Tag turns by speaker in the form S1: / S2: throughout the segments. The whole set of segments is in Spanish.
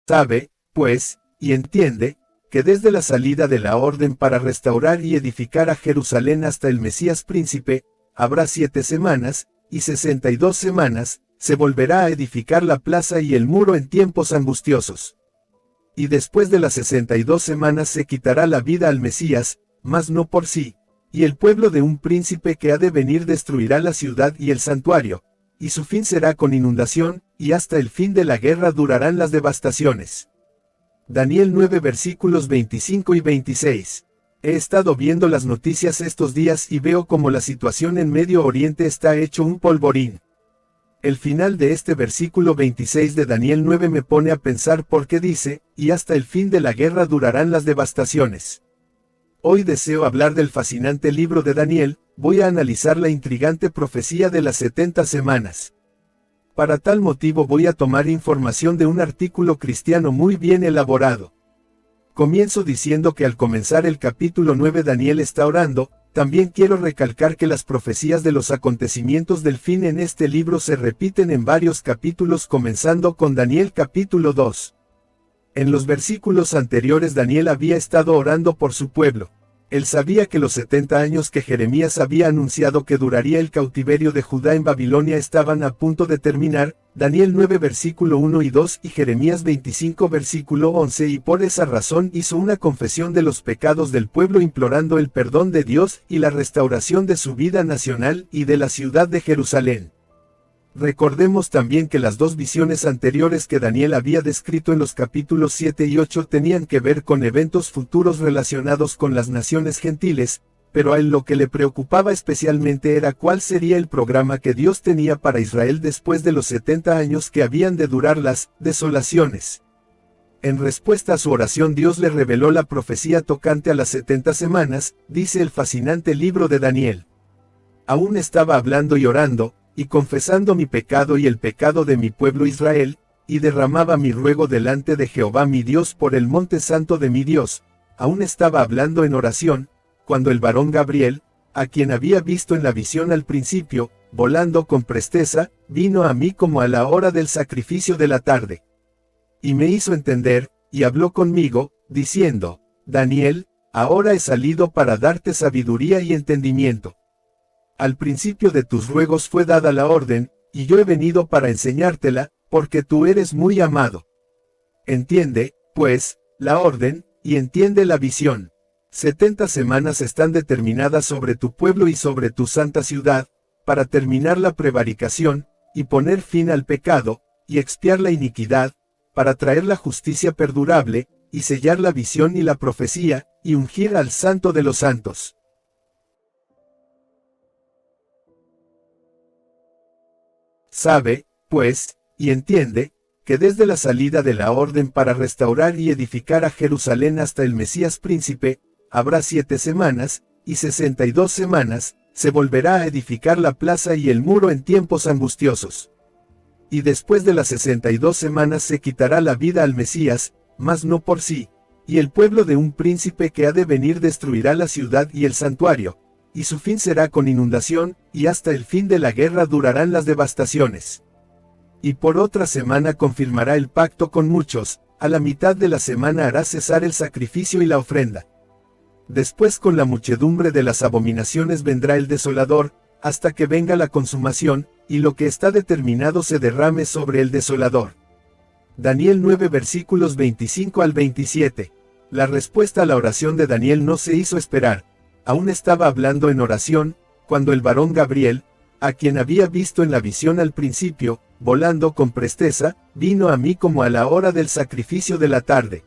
S1: Sabe, pues, y entiende, que desde la salida de la orden para restaurar y edificar a Jerusalén hasta el Mesías príncipe, habrá 7 semanas, y 62 semanas, se volverá a edificar la plaza y el muro en tiempos angustiosos. Y después de las 62 semanas se quitará la vida al Mesías, mas no por sí, y el pueblo de un príncipe que ha de venir destruirá la ciudad y el santuario, y su fin será con inundación, y hasta el fin de la guerra durarán las devastaciones. Daniel 9 versículos 25 y 26. He estado viendo las noticias estos días y veo como la situación en Medio Oriente está hecho un polvorín. El final de este versículo 26 de Daniel 9 me pone a pensar porque dice, y hasta el fin de la guerra durarán las devastaciones. Hoy deseo hablar del fascinante libro de Daniel, voy a analizar la intrigante profecía de las 70 semanas. Para tal motivo voy a tomar información de un artículo cristiano muy bien elaborado. Comienzo diciendo que al comenzar el capítulo 9 Daniel está orando. También quiero recalcar que las profecías de los acontecimientos del fin en este libro se repiten en varios capítulos comenzando con Daniel capítulo 2. En los versículos anteriores Daniel había estado orando por su pueblo. Él sabía que los 70 años que Jeremías había anunciado que duraría el cautiverio de Judá en Babilonia estaban a punto de terminar, Daniel 9 versículo 1 y 2 y Jeremías 25 versículo 11 y por esa razón hizo una confesión de los pecados del pueblo implorando el perdón de Dios y la restauración de su vida nacional y de la ciudad de Jerusalén. Recordemos también que las dos visiones anteriores que Daniel había descrito en los capítulos 7 y 8 tenían que ver con eventos futuros relacionados con las naciones gentiles, pero a él lo que le preocupaba especialmente era cuál sería el programa que Dios tenía para Israel después de los 70 años que habían de durar las desolaciones. En respuesta a su oración Dios le reveló la profecía tocante a las 70 semanas, dice el fascinante libro de Daniel. Aún estaba hablando y orando, y confesando mi pecado y el pecado de mi pueblo Israel, y derramaba mi ruego delante de Jehová mi Dios por el monte santo de mi Dios. Aún estaba hablando en oración, cuando el varón Gabriel, a quien había visto en la visión al principio, volando con presteza, vino a mí como a la hora del sacrificio de la tarde. Y me hizo entender, y habló conmigo, diciendo, Daniel, ahora he salido para darte sabiduría y entendimiento. Al principio de tus ruegos fue dada la orden, y yo he venido para enseñártela, porque tú eres muy amado. Entiende, pues, la orden, y entiende la visión. 70 semanas están determinadas sobre tu pueblo y sobre tu santa ciudad, para terminar la prevaricación, y poner fin al pecado, y expiar la iniquidad, para traer la justicia perdurable, y sellar la visión y la profecía, y ungir al Santo de los Santos. Sabe, pues, y entiende, que desde la salida de la orden para restaurar y edificar a Jerusalén hasta el Mesías príncipe, habrá 7 semanas, y 62 semanas, se volverá a edificar la plaza y el muro en tiempos angustiosos. Y después de las 62 semanas se quitará la vida al Mesías, mas no por sí, y el pueblo de un príncipe que ha de venir destruirá la ciudad y el santuario, y su fin será con inundación, y hasta el fin de la guerra durarán las devastaciones. Y por otra semana confirmará el pacto con muchos, a la mitad de la semana hará cesar el sacrificio y la ofrenda. Después con la muchedumbre de las abominaciones vendrá el desolador, hasta que venga la consumación, y lo que está determinado se derrame sobre el desolador. Daniel 9 versículos 25 al 27. La respuesta a la oración de Daniel no se hizo esperar. Aún estaba hablando en oración, cuando el varón Gabriel, a quien había visto en la visión al principio, volando con presteza, vino a mí como a la hora del sacrificio de la tarde.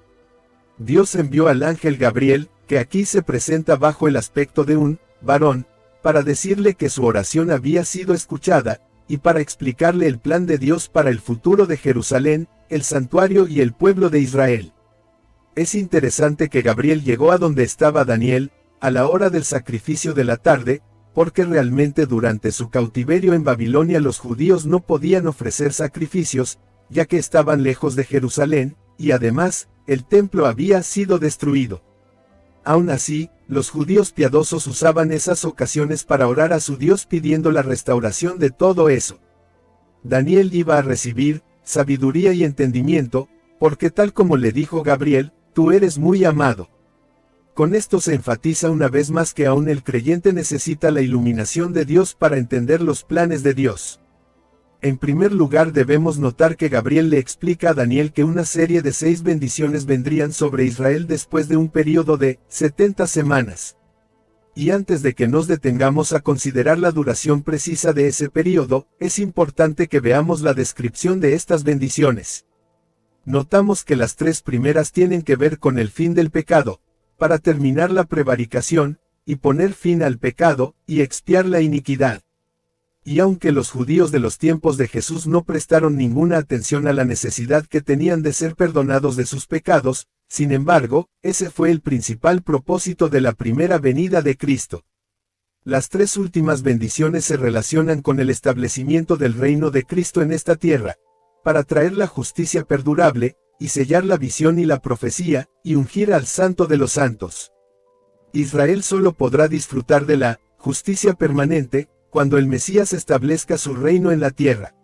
S1: Dios envió al ángel Gabriel, que aquí se presenta bajo el aspecto de un varón, para decirle que su oración había sido escuchada, y para explicarle el plan de Dios para el futuro de Jerusalén, el santuario y el pueblo de Israel. Es interesante que Gabriel llegó a donde estaba Daniel, a la hora del sacrificio de la tarde, porque realmente durante su cautiverio en Babilonia los judíos no podían ofrecer sacrificios, ya que estaban lejos de Jerusalén, y además, el templo había sido destruido. Aún así, los judíos piadosos usaban esas ocasiones para orar a su Dios pidiendo la restauración de todo eso. Daniel iba a recibir sabiduría y entendimiento, porque tal como le dijo Gabriel, tú eres muy amado. Con esto se enfatiza una vez más que aún el creyente necesita la iluminación de Dios para entender los planes de Dios. En primer lugar debemos notar que Gabriel le explica a Daniel que una serie de 6 bendiciones vendrían sobre Israel después de un periodo de 70 semanas. Y antes de que nos detengamos a considerar la duración precisa de ese periodo, es importante que veamos la descripción de estas bendiciones. Notamos que las 3 primeras tienen que ver con el fin del pecado, para terminar la prevaricación, y poner fin al pecado, y expiar la iniquidad. Y aunque los judíos de los tiempos de Jesús no prestaron ninguna atención a la necesidad que tenían de ser perdonados de sus pecados, sin embargo, ese fue el principal propósito de la primera venida de Cristo. Las 3 últimas bendiciones se relacionan con el establecimiento del reino de Cristo en esta tierra, para traer la justicia perdurable, y sellar la visión y la profecía, y ungir al Santo de los Santos. Israel solo podrá disfrutar de la justicia permanente, cuando el Mesías establezca su reino en la tierra.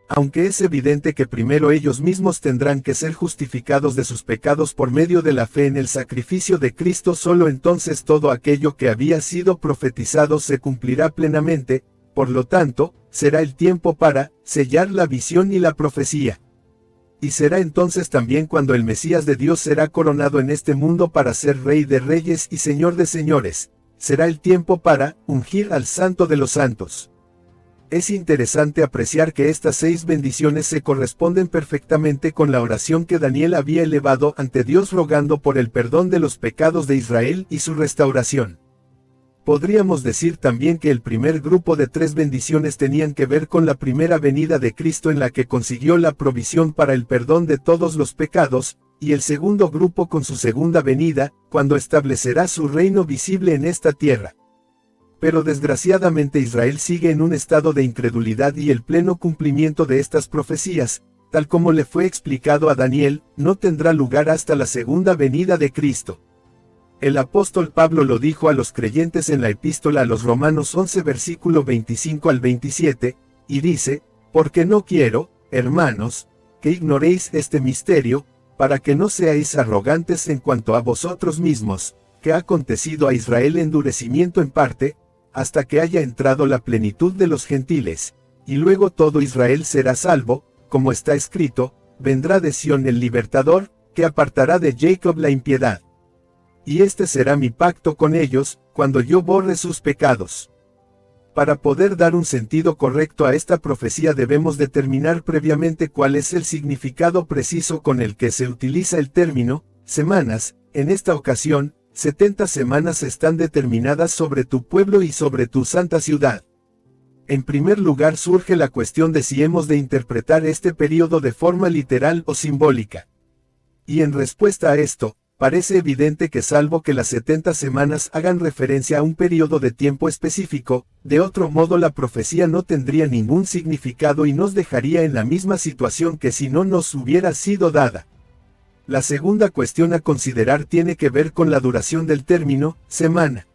S1: Aunque es evidente que primero ellos mismos tendrán que ser justificados de sus pecados por medio de la fe en el sacrificio de Cristo, solo entonces todo aquello que había sido profetizado se cumplirá plenamente, por lo tanto, será el tiempo para sellar la visión y la profecía. Y será entonces también cuando el Mesías de Dios será coronado en este mundo para ser Rey de Reyes y Señor de Señores. Será el tiempo para ungir al Santo de los Santos. Es interesante apreciar que estas 6 bendiciones se corresponden perfectamente con la oración que Daniel había elevado ante Dios rogando por el perdón de los pecados de Israel y su restauración. Podríamos decir también que el primer grupo de 3 bendiciones tenían que ver con la primera venida de Cristo en la que consiguió la provisión para el perdón de todos los pecados, y el segundo grupo con su segunda venida, cuando establecerá su reino visible en esta tierra. Pero desgraciadamente Israel sigue en un estado de incredulidad y el pleno cumplimiento de estas profecías, tal como le fue explicado a Daniel, no tendrá lugar hasta la segunda venida de Cristo. El apóstol Pablo lo dijo a los creyentes en la epístola a los Romanos 11 versículo 25 al 27, y dice, porque no quiero, hermanos, que ignoréis este misterio, para que no seáis arrogantes en cuanto a vosotros mismos, que ha acontecido a Israel endurecimiento en parte, hasta que haya entrado la plenitud de los gentiles, y luego todo Israel será salvo, como está escrito, vendrá de Sión el libertador, que apartará de Jacob la impiedad. Y este será mi pacto con ellos, cuando yo borre sus pecados. Para poder dar un sentido correcto a esta profecía debemos determinar previamente cuál es el significado preciso con el que se utiliza el término, semanas. En esta ocasión, 70 semanas están determinadas sobre tu pueblo y sobre tu santa ciudad. En primer lugar surge la cuestión de si hemos de interpretar este período de forma literal o simbólica. Y en respuesta a esto, parece evidente que salvo que las 70 semanas hagan referencia a un periodo de tiempo específico, de otro modo la profecía no tendría ningún significado y nos dejaría en la misma situación que si no nos hubiera sido dada. La segunda cuestión a considerar tiene que ver con la duración del término, semana.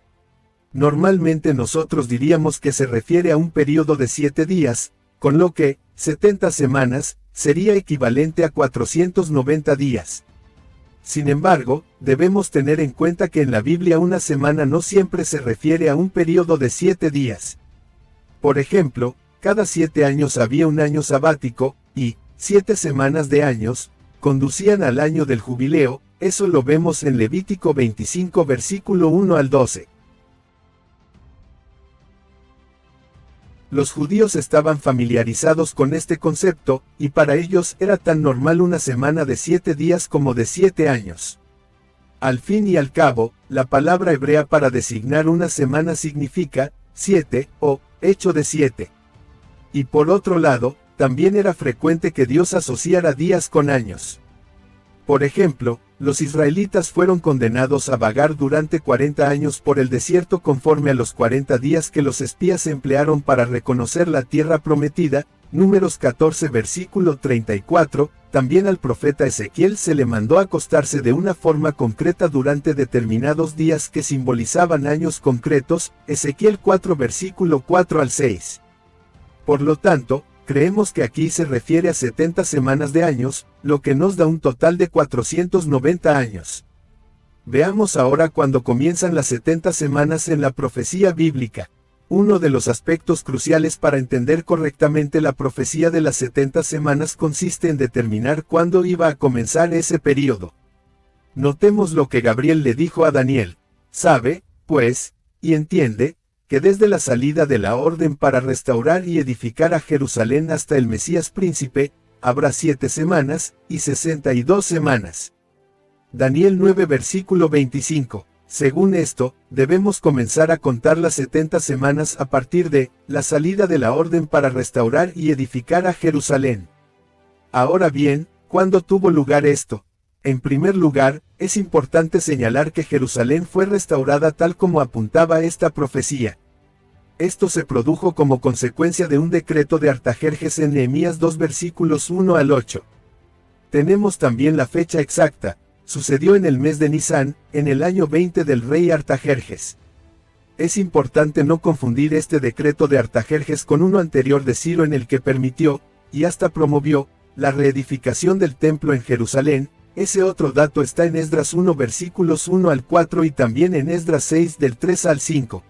S1: Normalmente nosotros diríamos que se refiere a un periodo de 7 días, con lo que, 70 semanas, sería equivalente a 490 días. Sin embargo, debemos tener en cuenta que en la Biblia una semana no siempre se refiere a un periodo de 7 días. Por ejemplo, cada 7 años había un año sabático, y 7 semanas de años conducían al año del jubileo. Eso lo vemos en Levítico 25 versículo 1 al 12. Los judíos estaban familiarizados con este concepto, y para ellos era tan normal una semana de 7 días como de 7 años. Al fin y al cabo, la palabra hebrea para designar una semana significa 7 o hecho de 7. Y por otro lado, también era frecuente que Dios asociara días con años. Por ejemplo, los israelitas fueron condenados a vagar durante 40 años por el desierto conforme a los 40 días que los espías emplearon para reconocer la tierra prometida. Números 14 versículo 34, también al profeta Ezequiel se le mandó acostarse de una forma concreta durante determinados días que simbolizaban años concretos. Ezequiel 4 versículo 4 al 6. Por lo tanto, Creemos que aquí se refiere a 70 semanas de años, lo que nos da un total de 490 años. Veamos ahora cuándo comienzan las 70 semanas en la profecía bíblica. Uno de los aspectos cruciales para entender correctamente la profecía de las 70 semanas consiste en determinar cuándo iba a comenzar ese período. Notemos lo que Gabriel le dijo a Daniel. Sabe, pues, y entiende, que desde la salida de la orden para restaurar y edificar a Jerusalén hasta el Mesías príncipe, habrá 7 semanas, y 62 semanas. Daniel 9 versículo 25. Según esto, debemos comenzar a contar las 70 semanas a partir de la salida de la orden para restaurar y edificar a Jerusalén. Ahora bien, ¿cuándo tuvo lugar esto? En primer lugar, es importante señalar que Jerusalén fue restaurada tal como apuntaba esta profecía. Esto se produjo como consecuencia de un decreto de Artajerjes en Nehemías 2 versículos 1 al 8. Tenemos también la fecha exacta. Sucedió en el mes de Nisán, en el año 20 del rey Artajerjes. Es importante no confundir este decreto de Artajerjes con uno anterior de Ciro en el que permitió, y hasta promovió, la reedificación del templo en Jerusalén. Ese otro dato está en Esdras 1 versículos 1 al 4 y también en Esdras 6 del 3 al 5.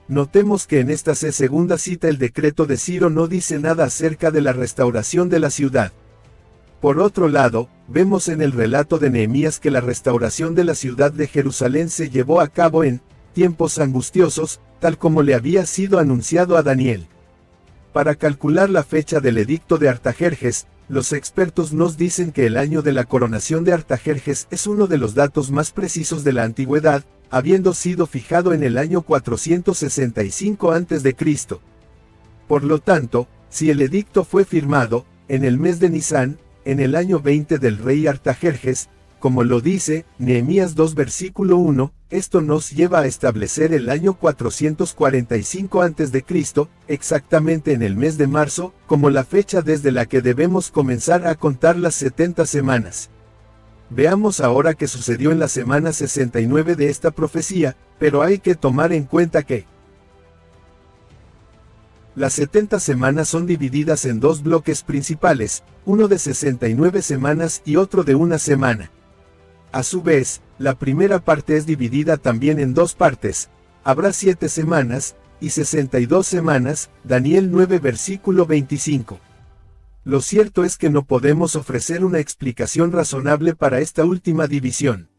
S1: Notemos que en esta segunda cita el decreto de Ciro no dice nada acerca de la restauración de la ciudad. Por otro lado, vemos en el relato de Nehemías que la restauración de la ciudad de Jerusalén se llevó a cabo en tiempos angustiosos, tal como le había sido anunciado a Daniel. Para calcular la fecha del edicto de Artajerjes, los expertos nos dicen que el año de la coronación de Artajerjes es uno de los datos más precisos de la antigüedad, habiendo sido fijado en el año 465 a.C. Por lo tanto, si el edicto fue firmado, en el mes de Nisán, en el año 20 del rey Artajerjes, como lo dice Nehemías 2 versículo 1, esto nos lleva a establecer el año 445 a.C., exactamente en el mes de marzo, como la fecha desde la que debemos comenzar a contar las 70 semanas. Veamos ahora qué sucedió en la semana 69 de esta profecía, pero hay que tomar en cuenta que las 70 semanas son divididas en dos bloques principales, uno de 69 semanas y otro de una semana. A su vez, la primera parte es dividida también en dos partes, habrá 7 semanas, y 62 semanas, Daniel 9 versículo 25. Lo cierto es que no podemos ofrecer una explicación razonable para esta última división.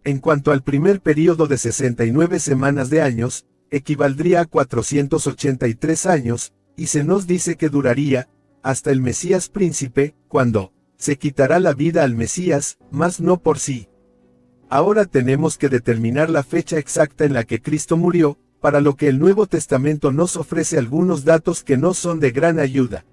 S1: En cuanto al primer período de 69 semanas de años, equivaldría a 483 años, y se nos dice que duraría, hasta el Mesías príncipe, cuando se quitará la vida al Mesías, mas no por sí. Ahora tenemos que determinar la fecha exacta en la que Cristo murió, para lo que el Nuevo Testamento nos ofrece algunos datos que no son de gran ayuda.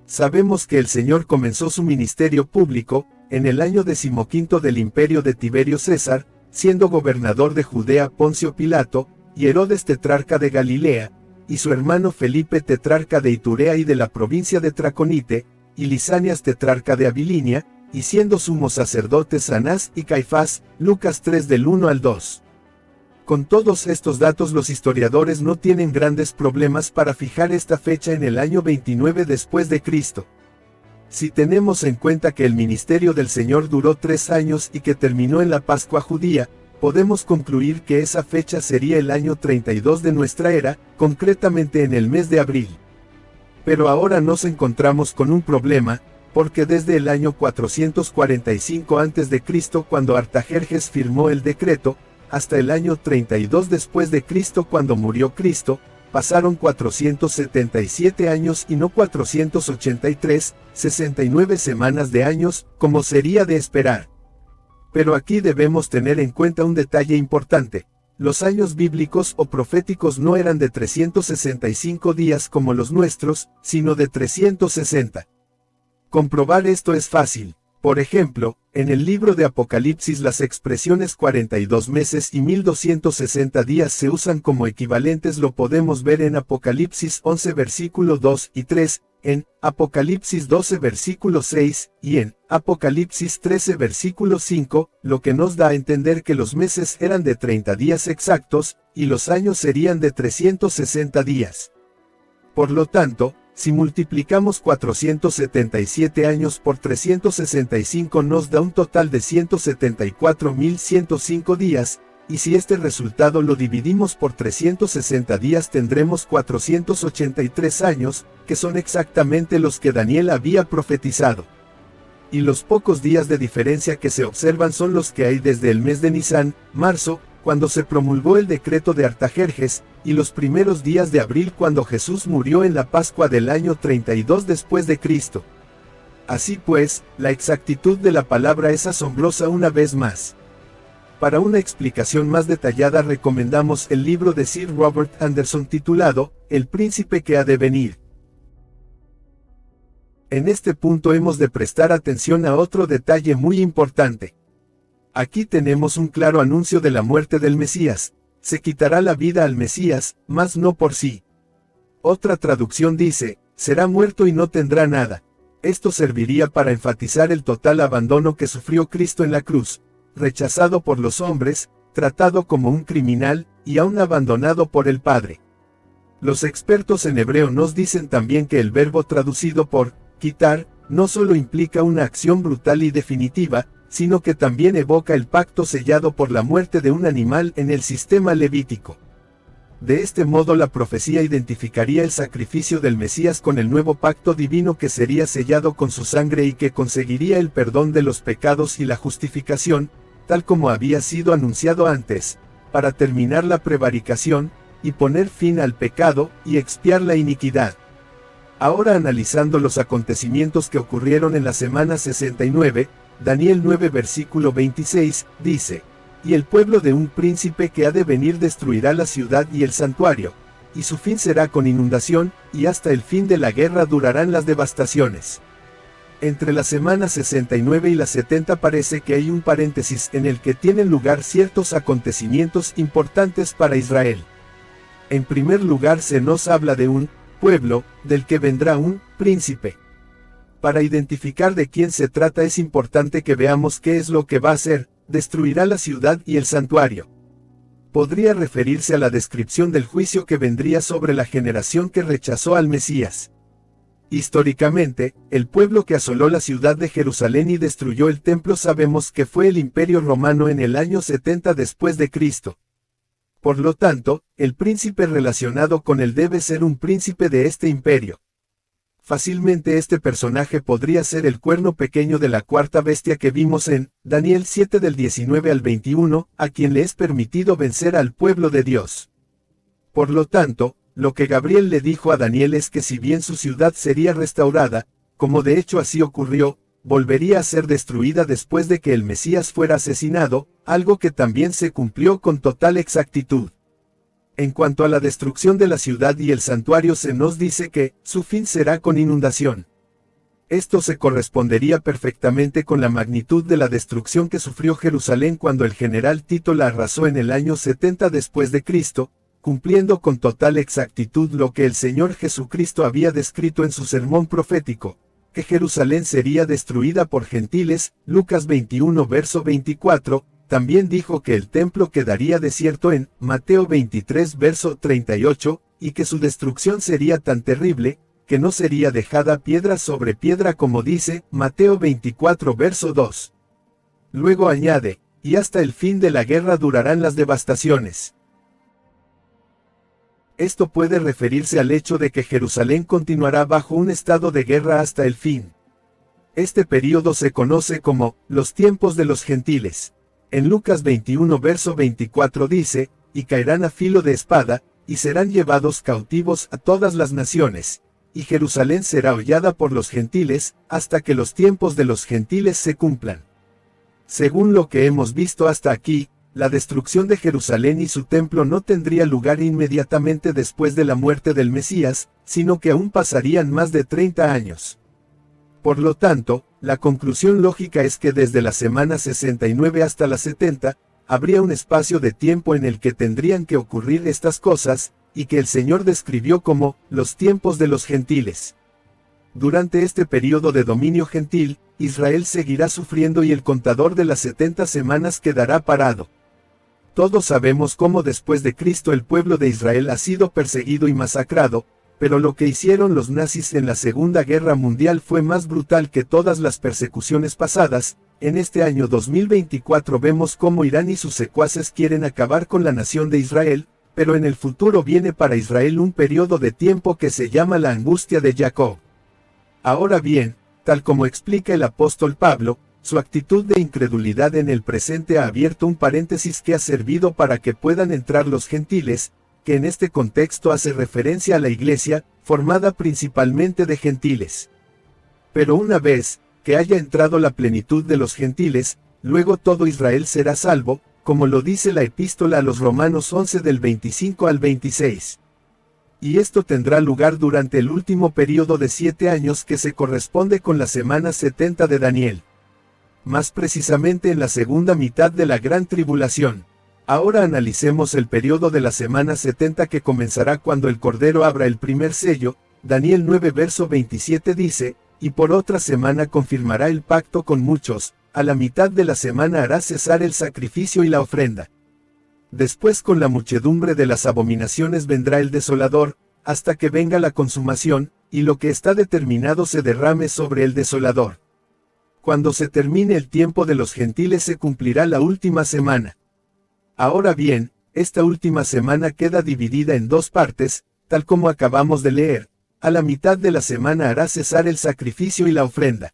S1: Sabemos que el Señor comenzó su ministerio público, en el año 15 del imperio de Tiberio César, siendo gobernador de Judea Poncio Pilato, y Herodes tetrarca de Galilea, y su hermano Felipe tetrarca de Iturea y de la provincia de Traconite, y Lisanias tetrarca de Abilinia, y siendo sumos sacerdotes Anás y Caifás, Lucas 3 del 1 al 2. Con todos estos datos los historiadores no tienen grandes problemas para fijar esta fecha en el año 29 después de Cristo. Si tenemos en cuenta que el ministerio del Señor duró 3 años y que terminó en la Pascua judía, podemos concluir que esa fecha sería el año 32 de nuestra era, concretamente en el mes de abril. Pero ahora nos encontramos con un problema, porque desde el año 445 a.C., cuando Artajerjes firmó el decreto, hasta el año 32 después de Cristo cuando murió Cristo, pasaron 477 años y no 483, 69 semanas de años, como sería de esperar. Pero aquí debemos tener en cuenta un detalle importante. Los años bíblicos o proféticos no eran de 365 días como los nuestros, sino de 360. Comprobar esto es fácil. Por ejemplo, en el libro de Apocalipsis las expresiones 42 meses y 1260 días se usan como equivalentes. Lo podemos ver en Apocalipsis 11 versículo 2 y 3, en Apocalipsis 12 versículo 6, y en Apocalipsis 13 versículo 5, lo que nos da a entender que los meses eran de 30 días exactos, y los años serían de 360 días. Por lo tanto, Si multiplicamos 477 años por 365 nos da un total de 174.105 días, y si este resultado lo dividimos por 360 días tendremos 483 años, que son exactamente los que Daniel había profetizado. Y los pocos días de diferencia que se observan son los que hay desde el mes de Nisán, marzo, cuando se promulgó el decreto de Artajerjes, y los primeros días de abril cuando Jesús murió en la Pascua del año 32 después de Cristo. Así pues, la exactitud de la palabra es asombrosa una vez más. Para una explicación más detallada recomendamos el libro de Sir Robert Anderson titulado, El príncipe que ha de venir. En este punto hemos de prestar atención a otro detalle muy importante. Aquí tenemos un claro anuncio de la muerte del Mesías. Se quitará la vida al Mesías, mas no por sí. Otra traducción dice, será muerto y no tendrá nada. Esto serviría para enfatizar el total abandono que sufrió Cristo en la cruz, rechazado por los hombres, tratado como un criminal, y aún abandonado por el Padre. Los expertos en hebreo nos dicen también que el verbo traducido por quitar, no solo implica una acción brutal y definitiva, sino que también evoca el pacto sellado por la muerte de un animal en el sistema levítico. De este modo la profecía identificaría el sacrificio del Mesías con el nuevo pacto divino que sería sellado con su sangre y que conseguiría el perdón de los pecados y la justificación, tal como había sido anunciado antes, para terminar la prevaricación, y poner fin al pecado, y expiar la iniquidad. Ahora analizando los acontecimientos que ocurrieron en la semana 69, Daniel 9 versículo 26, dice, y el pueblo de un príncipe que ha de venir destruirá la ciudad y el santuario, y su fin será con inundación, y hasta el fin de la guerra durarán las devastaciones. Entre la semana 69 y la 70 parece que hay un paréntesis en el que tienen lugar ciertos acontecimientos importantes para Israel. En primer lugar se nos habla de un pueblo, del que vendrá un príncipe. Para identificar de quién se trata es importante que veamos qué es lo que va a hacer, destruirá la ciudad y el santuario. Podría referirse a la descripción del juicio que vendría sobre la generación que rechazó al Mesías. Históricamente, el pueblo que asoló la ciudad de Jerusalén y destruyó el templo sabemos que fue el Imperio Romano en el año 70 después de Cristo. Por lo tanto, el príncipe relacionado con él debe ser un príncipe de este imperio. Fácilmente este personaje podría ser el cuerno pequeño de la cuarta bestia que vimos en Daniel 7 del 19 al 21, a quien le es permitido vencer al pueblo de Dios. Por lo tanto, lo que Gabriel le dijo a Daniel es que si bien su ciudad sería restaurada, como de hecho así ocurrió, volvería a ser destruida después de que el Mesías fuera asesinado, algo que también se cumplió con total exactitud. En cuanto a la destrucción de la ciudad y el santuario se nos dice que, su fin será con inundación. Esto se correspondería perfectamente con la magnitud de la destrucción que sufrió Jerusalén cuando el general Tito la arrasó en el año 70 después de Cristo, cumpliendo con total exactitud lo que el Señor Jesucristo había descrito en su sermón profético, que Jerusalén sería destruida por gentiles, Lucas 21 verso 24, también dijo que el templo quedaría desierto en Mateo 23 verso 38, y que su destrucción sería tan terrible, que no sería dejada piedra sobre piedra como dice Mateo 24 verso 2. Luego añade, y hasta el fin de la guerra durarán las devastaciones. Esto puede referirse al hecho de que Jerusalén continuará bajo un estado de guerra hasta el fin. Este período se conoce como los tiempos de los gentiles. En Lucas 21 verso 24 dice, y caerán a filo de espada, y serán llevados cautivos a todas las naciones, y Jerusalén será hollada por los gentiles, hasta que los tiempos de los gentiles se cumplan. Según lo que hemos visto hasta aquí, la destrucción de Jerusalén y su templo no tendría lugar inmediatamente después de la muerte del Mesías, sino que aún pasarían más de 30 años. Por lo tanto, la conclusión lógica es que desde la semana 69 hasta la 70, habría un espacio de tiempo en el que tendrían que ocurrir estas cosas, y que el Señor describió como los tiempos de los gentiles. Durante este periodo de dominio gentil, Israel seguirá sufriendo y el contador de las 70 semanas quedará parado. Todos sabemos cómo después de Cristo el pueblo de Israel ha sido perseguido y masacrado, pero lo que hicieron los nazis en la Segunda Guerra Mundial fue más brutal que todas las persecuciones pasadas. En este año 2024 vemos cómo Irán y sus secuaces quieren acabar con la nación de Israel, pero en el futuro viene para Israel un periodo de tiempo que se llama la angustia de Jacob. Ahora bien, tal como explica el apóstol Pablo, su actitud de incredulidad en el presente ha abierto un paréntesis que ha servido para que puedan entrar los gentiles, que en este contexto hace referencia a la iglesia, formada principalmente de gentiles. Pero una vez que haya entrado la plenitud de los gentiles, luego todo Israel será salvo, como lo dice la epístola a los Romanos 11 del 25 al 26. Y esto tendrá lugar durante el último período de 7 años que se corresponde con la semana 70 de Daniel. Más precisamente en la segunda mitad de la gran tribulación. Ahora analicemos el periodo de la semana 70 que comenzará cuando el Cordero abra el primer sello. Daniel 9 verso 27 dice, y por otra semana confirmará el pacto con muchos, a la mitad de la semana hará cesar el sacrificio y la ofrenda. Después con la muchedumbre de las abominaciones vendrá el desolador, hasta que venga la consumación, y lo que está determinado se derrame sobre el desolador. Cuando se termine el tiempo de los gentiles se cumplirá la última semana. Ahora bien, esta última semana queda dividida en dos partes, tal como acabamos de leer. A la mitad de la semana hará cesar el sacrificio y la ofrenda.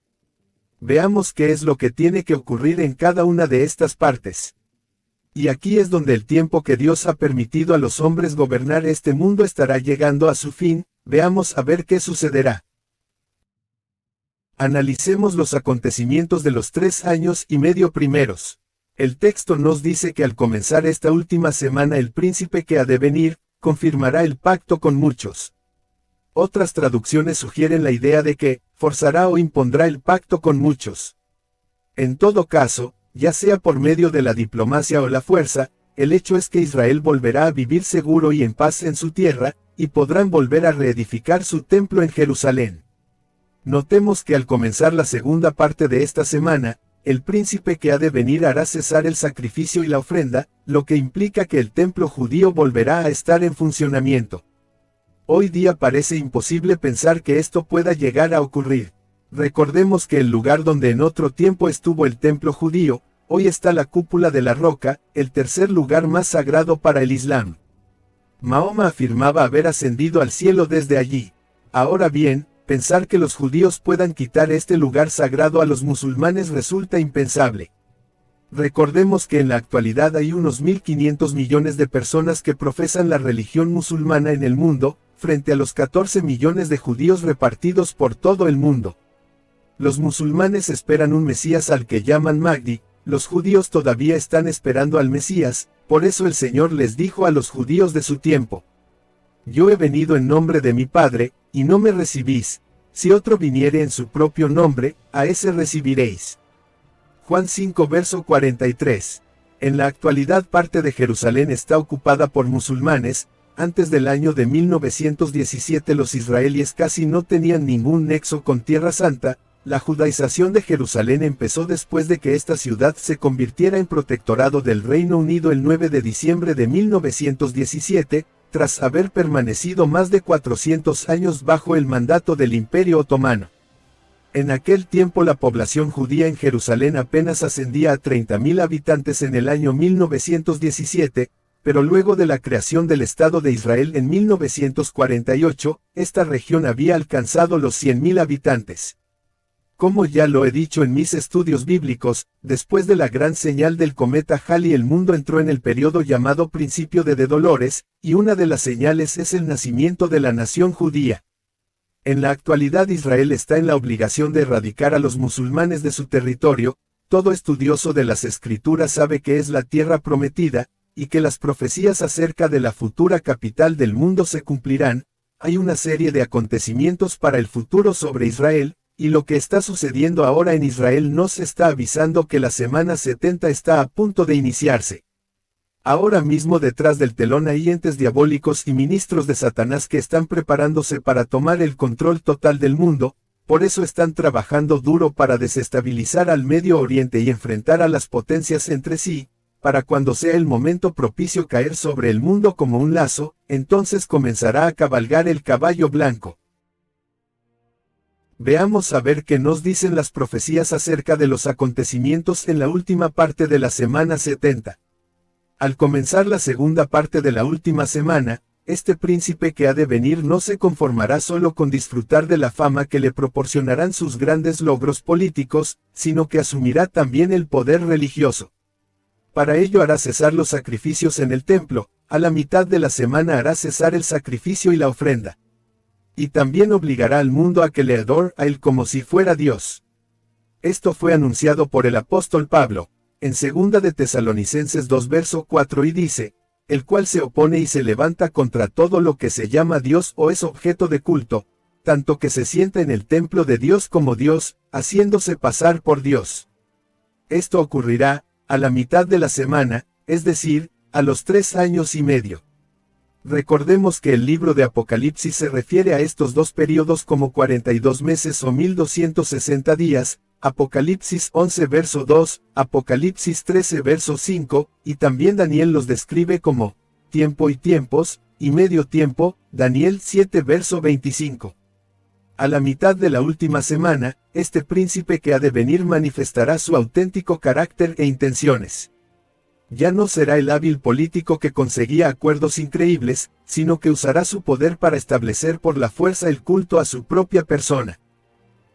S1: Veamos qué es lo que tiene que ocurrir en cada una de estas partes. Y aquí es donde el tiempo que Dios ha permitido a los hombres gobernar este mundo estará llegando a su fin. Veamos a ver qué sucederá. Analicemos los acontecimientos de los 3 años y medio primeros. El texto nos dice que al comenzar esta última semana el príncipe que ha de venir, confirmará el pacto con muchos. Otras traducciones sugieren la idea de que, forzará o impondrá el pacto con muchos. En todo caso, ya sea por medio de la diplomacia o la fuerza, el hecho es que Israel volverá a vivir seguro y en paz en su tierra, y podrán volver a reedificar su templo en Jerusalén. Notemos que al comenzar la segunda parte de esta semana, el príncipe que ha de venir hará cesar el sacrificio y la ofrenda, lo que implica que el templo judío volverá a estar en funcionamiento. Hoy día parece imposible pensar que esto pueda llegar a ocurrir. Recordemos que el lugar donde en otro tiempo estuvo el templo judío, hoy está la cúpula de la roca, el tercer lugar más sagrado para el Islam. Mahoma afirmaba haber ascendido al cielo desde allí. Ahora bien, pensar que los judíos puedan quitar este lugar sagrado a los musulmanes resulta impensable. Recordemos que en la actualidad hay unos 1.500 millones de personas que profesan la religión musulmana en el mundo, frente a los 14 millones de judíos repartidos por todo el mundo. Los musulmanes esperan un Mesías al que llaman Mahdi, los judíos todavía están esperando al Mesías, por eso el Señor les dijo a los judíos de su tiempo: yo he venido en nombre de mi Padre, y no me recibís, si otro viniere en su propio nombre, a ese recibiréis. Juan 5 verso 43. En la actualidad parte de Jerusalén está ocupada por musulmanes. Antes del año de 1917 los israelíes casi no tenían ningún nexo con Tierra Santa. La judaización de Jerusalén empezó después de que esta ciudad se convirtiera en protectorado del Reino Unido el 9 de diciembre de 1917, tras haber permanecido más de 400 años bajo el mandato del Imperio Otomano. En aquel tiempo la población judía en Jerusalén apenas ascendía a 30.000 habitantes en el año 1917, pero luego de la creación del Estado de Israel en 1948, esta región había alcanzado los 100.000 habitantes. Como ya lo he dicho en mis estudios bíblicos, después de la gran señal del cometa Halley el mundo entró en el periodo llamado Principio de Dolores, y una de las señales es el nacimiento de la nación judía. En la actualidad Israel está en la obligación de erradicar a los musulmanes de su territorio. Todo estudioso de las Escrituras sabe que es la tierra prometida, y que las profecías acerca de la futura capital del mundo se cumplirán. Hay una serie de acontecimientos para el futuro sobre Israel, y lo que está sucediendo ahora en Israel nos está avisando que la semana 70 está a punto de iniciarse. Ahora mismo detrás del telón hay entes diabólicos y ministros de Satanás que están preparándose para tomar el control total del mundo, por eso están trabajando duro para desestabilizar al Medio Oriente y enfrentar a las potencias entre sí. para cuando sea el momento propicio caer sobre el mundo como un lazo, entonces comenzará a cabalgar el caballo blanco. Veamos a ver qué nos dicen las profecías acerca de los acontecimientos en la última parte de la semana 70. Al comenzar la segunda parte de la última semana, este príncipe que ha de venir no se conformará solo con disfrutar de la fama que le proporcionarán sus grandes logros políticos, sino que asumirá también el poder religioso. Para ello hará cesar los sacrificios en el templo, a la mitad de la semana hará cesar el sacrificio y la ofrenda. Y también obligará al mundo a que le adore a él como si fuera Dios. Esto fue anunciado por el apóstol Pablo, en 2 de Tesalonicenses 2 verso 4 y dice, el cual se opone y se levanta contra todo lo que se llama Dios o es objeto de culto, tanto que se sienta en el templo de Dios como Dios, haciéndose pasar por Dios. Esto ocurrirá, a la mitad de la semana, es decir, a los 3 años y medio. Recordemos que el libro de Apocalipsis se refiere a estos dos periodos como 42 meses o 1260 días, Apocalipsis 11 verso 2, Apocalipsis 13 verso 5, y también Daniel los describe como tiempo y tiempos, y medio tiempo, Daniel 7 verso 25. A la mitad de la última semana, este príncipe que ha de venir manifestará su auténtico carácter e intenciones. Ya no será el hábil político que conseguía acuerdos increíbles, sino que usará su poder para establecer por la fuerza el culto a su propia persona.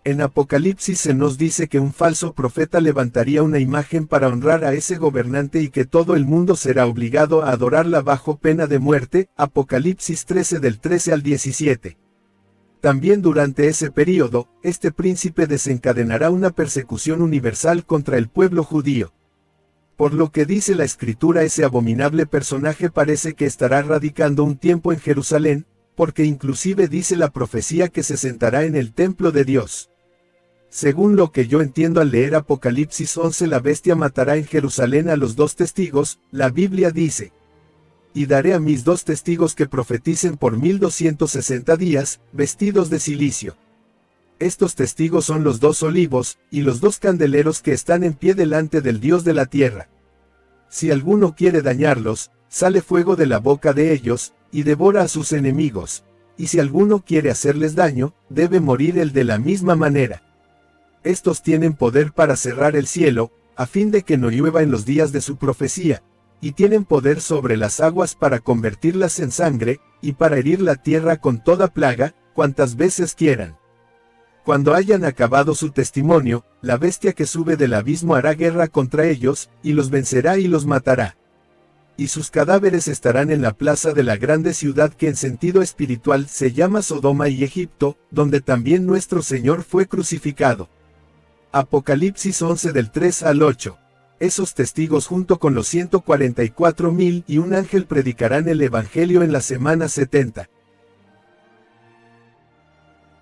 S1: En Apocalipsis se nos dice que un falso profeta levantaría una imagen para honrar a ese gobernante y que todo el mundo será obligado a adorarla bajo pena de muerte, Apocalipsis 13 del 13 al 17. También durante ese período, este príncipe desencadenará una persecución universal contra el pueblo judío. Por lo que dice la escritura, ese abominable personaje parece que estará radicando un tiempo en Jerusalén, porque inclusive dice la profecía que se sentará en el templo de Dios. Según lo que yo entiendo al leer Apocalipsis 11, la bestia matará en Jerusalén a los 2 testigos, la Biblia dice. Y daré a mis 2 testigos que profeticen por 1260 días, vestidos de cilicio. Estos testigos son los 2 olivos, y los 2 candeleros que están en pie delante del Dios de la tierra. Si alguno quiere dañarlos, sale fuego de la boca de ellos, y devora a sus enemigos. Y si alguno quiere hacerles daño, debe morir él de la misma manera. Estos tienen poder para cerrar el cielo, a fin de que no llueva en los días de su profecía, y tienen poder sobre las aguas para convertirlas en sangre, y para herir la tierra con toda plaga, cuantas veces quieran. Cuando hayan acabado su testimonio, la bestia que sube del abismo hará guerra contra ellos, y los vencerá y los matará. Y sus cadáveres estarán en la plaza de la grande ciudad que en sentido espiritual se llama Sodoma y Egipto, donde también nuestro Señor fue crucificado. Apocalipsis 11 del 3 al 8. Esos testigos junto con los 144,000 y un ángel predicarán el Evangelio en la semana 70.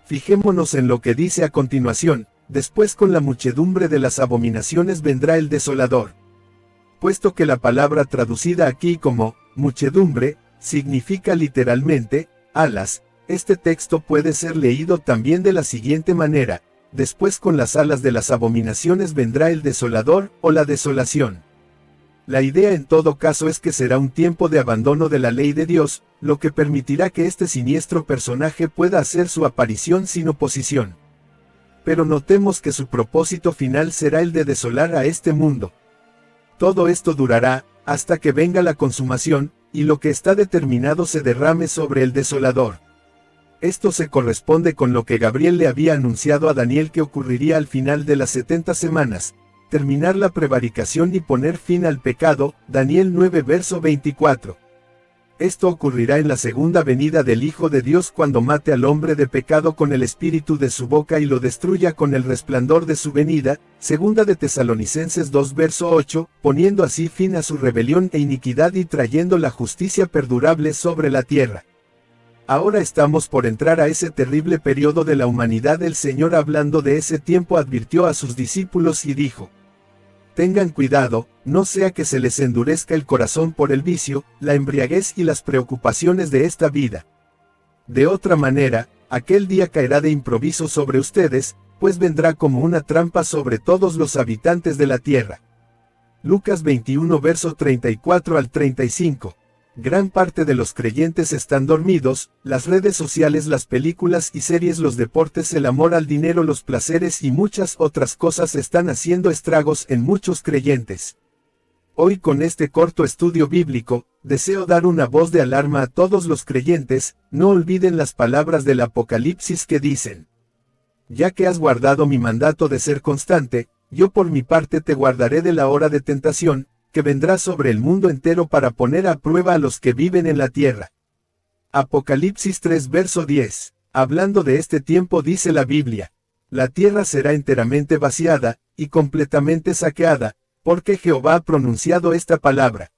S1: Fijémonos en lo que dice a continuación, después con la muchedumbre de las abominaciones vendrá el desolador. Puesto que la palabra traducida aquí como muchedumbre significa literalmente alas, este texto puede ser leído también de la siguiente manera: después con las alas de las abominaciones vendrá el desolador o la desolación. La idea en todo caso es que será un tiempo de abandono de la ley de Dios, lo que permitirá que este siniestro personaje pueda hacer su aparición sin oposición. Pero notemos que su propósito final será el de desolar a este mundo. Todo esto durará, hasta que venga la consumación, y lo que está determinado se derrame sobre el desolador. Esto se corresponde con lo que Gabriel le había anunciado a Daniel que ocurriría al final de las 70 semanas, terminar la prevaricación y poner fin al pecado, Daniel 9 verso 24. Esto ocurrirá en la segunda venida del Hijo de Dios cuando mate al hombre de pecado con el espíritu de su boca y lo destruya con el resplandor de su venida, 2 de Tesalonicenses 2 verso 8, poniendo así fin a su rebelión e iniquidad y trayendo la justicia perdurable sobre la tierra. Ahora estamos por entrar a ese terrible periodo de la humanidad. El Señor, hablando de ese tiempo, advirtió a sus discípulos y dijo: tengan cuidado, no sea que se les endurezca el corazón por el vicio, la embriaguez y las preocupaciones de esta vida. De otra manera, aquel día caerá de improviso sobre ustedes, pues vendrá como una trampa sobre todos los habitantes de la tierra. Lucas 21 verso 34 al 35. Gran parte de los creyentes están dormidos, las redes sociales, las películas y series, los deportes, el amor al dinero, los placeres y muchas otras cosas están haciendo estragos en muchos creyentes. Hoy con este corto estudio bíblico, deseo dar una voz de alarma a todos los creyentes. No olviden las palabras del Apocalipsis que dicen: ya que has guardado mi mandato de ser constante, yo por mi parte te guardaré de la hora de tentación, que vendrá sobre el mundo entero para poner a prueba a los que viven en la tierra. Apocalipsis 3 verso 10. Hablando de este tiempo dice la Biblia: la tierra será enteramente vaciada, y completamente saqueada, porque Jehová ha pronunciado esta palabra.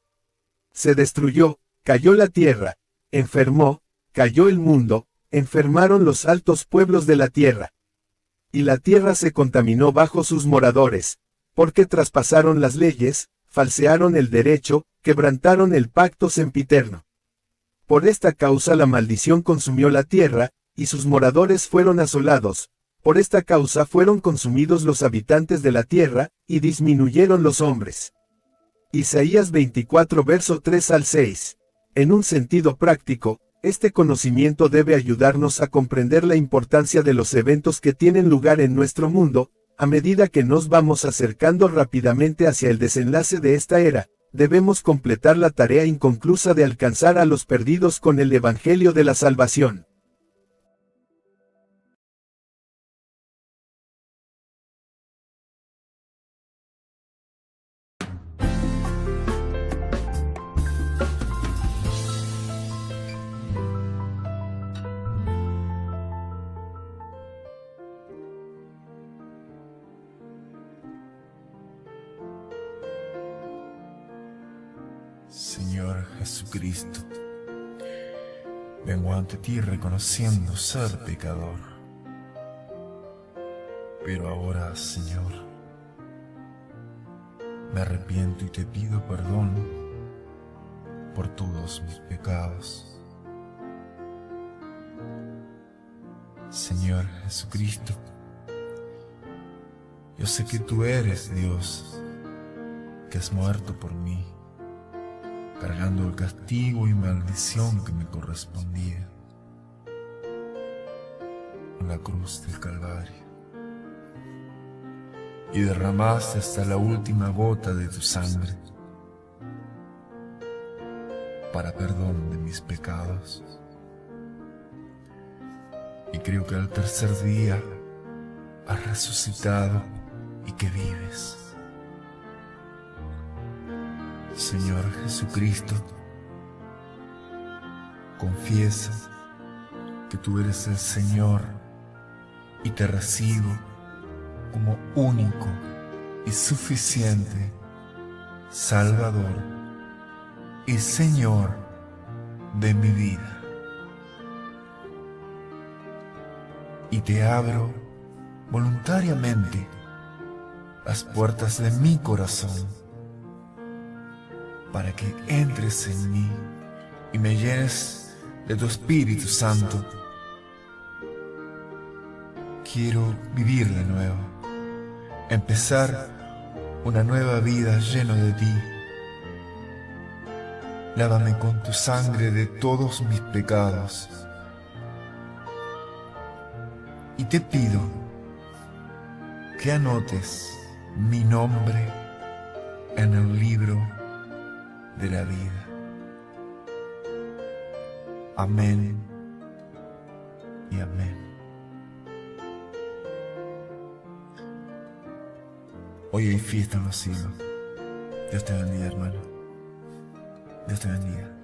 S1: Se destruyó, cayó la tierra, enfermó, cayó el mundo, enfermaron los altos pueblos de la tierra. Y la tierra se contaminó bajo sus moradores, porque traspasaron las leyes, falsearon el derecho, quebrantaron el pacto sempiterno. Por esta causa la maldición consumió la tierra, y sus moradores fueron asolados. Por esta causa fueron consumidos los habitantes de la tierra, y disminuyeron los hombres. Isaías 24 verso 3 al 6. En un sentido práctico, este conocimiento debe ayudarnos a comprender la importancia de los eventos que tienen lugar en nuestro mundo. A medida que nos vamos acercando rápidamente hacia el desenlace de esta era, debemos completar la tarea inconclusa de alcanzar a los perdidos con el Evangelio de la Salvación.
S2: Señor Jesucristo, vengo ante ti reconociendo ser pecador. Pero ahora, Señor, me arrepiento y te pido perdón por todos mis pecados. Señor Jesucristo, yo sé que tú eres Dios, que has muerto por mí, cargando el castigo y maldición que me correspondía en la cruz del Calvario, y derramaste hasta la última gota de tu sangre para perdón de mis pecados. Y creo que al tercer día has resucitado y que vives. Señor Jesucristo, confiesa que tú eres el Señor y te recibo como único y suficiente Salvador y Señor de mi vida. Y te abro voluntariamente las puertas de mi corazón para que entres en mí y me llenes de tu Espíritu Santo. Quiero vivir de nuevo, empezar una nueva vida lleno de ti. Lávame con tu sangre de todos mis pecados. Y te pido que anotes mi nombre en el libro de la vida. Amén y amén. Hoy hay fiesta en los cielos. Dios te bendiga, hermano. Dios te bendiga.